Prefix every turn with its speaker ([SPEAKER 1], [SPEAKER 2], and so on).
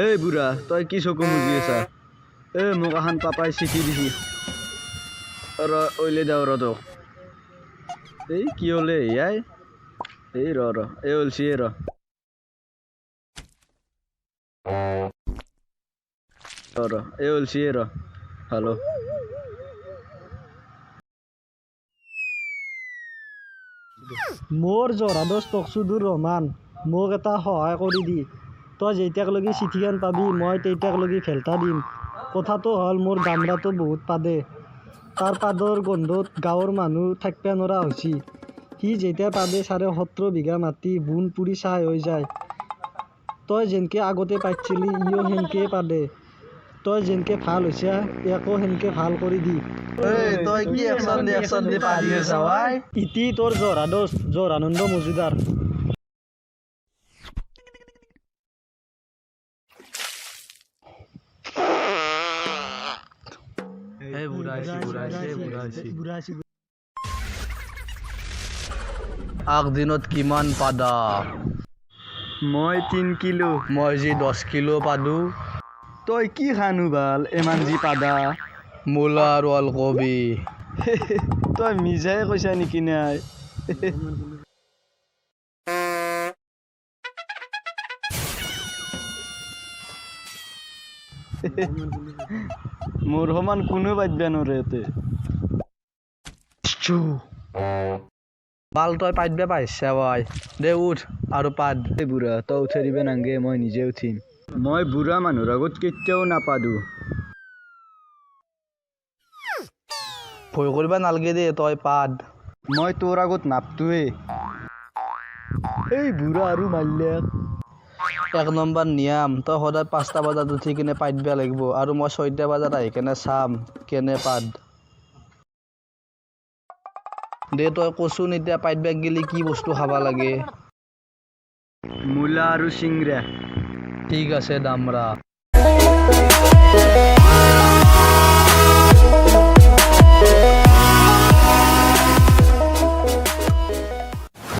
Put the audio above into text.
[SPEAKER 1] এই বুঢ়া তই কি চকু মুজি আছা মোক এখন পাপাই চিঠি দিছি ওইলে যাও তোক এই কি হলে ইয়াই এই এই ওলছি এই ওলছি হ্যালো
[SPEAKER 2] মোৰ জৰাদছ তকচুদুৰ ৰহমান মোক এটা সহায় কৰি দি তই যেতিয়াকলৈকে চিঠিখন পাবি মই তেতিয়াকলৈকে ভেল্টা দিম কথাটো হ'ল মোৰ দামৰাটো বহুত পাদে তাৰ পাদৰ গোন্ধত গাঁৱৰ মানুহ থাকিব নোৱাৰা হৈছে সি যেতিয়া পাদে ৭.৫ বিঘা মাটি বুন পুৰি চাই হৈ যায় তই যেনকে আগতে পাইছিলি ইও সেনকে পাদে তই যেনকে ভাল হৈছে একো সেনকে ভাল কৰি দি
[SPEAKER 1] তই কি একচন দি পাৰি আছা
[SPEAKER 2] ইতি তোৰ জৰাদছ জৰানন্দ মজুদাৰ
[SPEAKER 1] আগদিনত কিমান পাদা মই 3 কিলো মই যি 10 কিলো পাদো তই কি খানো ভাল ইমান যি পাদা মূলা আৰু অলকবি তই মিছাই কৈছা নেকি নাই মোৰ সমান কোনো পাইবা নৰে বাল তই পাইবা পাইছা বাই দে উঠ আৰু পাদ বুঢ়া তই উঠাই দিবা নাংগে মই নিজে উঠিম মই বুঢ়া মানুহৰ আগত কেতিয়াও নাপাদো ভয় কৰিবা নালগে দে তই পাদ মই তোৰ আগত নাপটোৱে এই বুঢ়া আৰু মাল্যাক 1 নম্বৰ নিয়ম তই সদায় 5টা বজাত উঠি কিনে পাইবা লাগিব আৰু মই 6টা বজাত আহি কিনে চাম কেনে পাদ দে তই কচোন এতিয়া পাইবা গেলি কি বস্তু খাবা লাগে মূলা আৰু চিংৰা ঠিক আছে দামৰা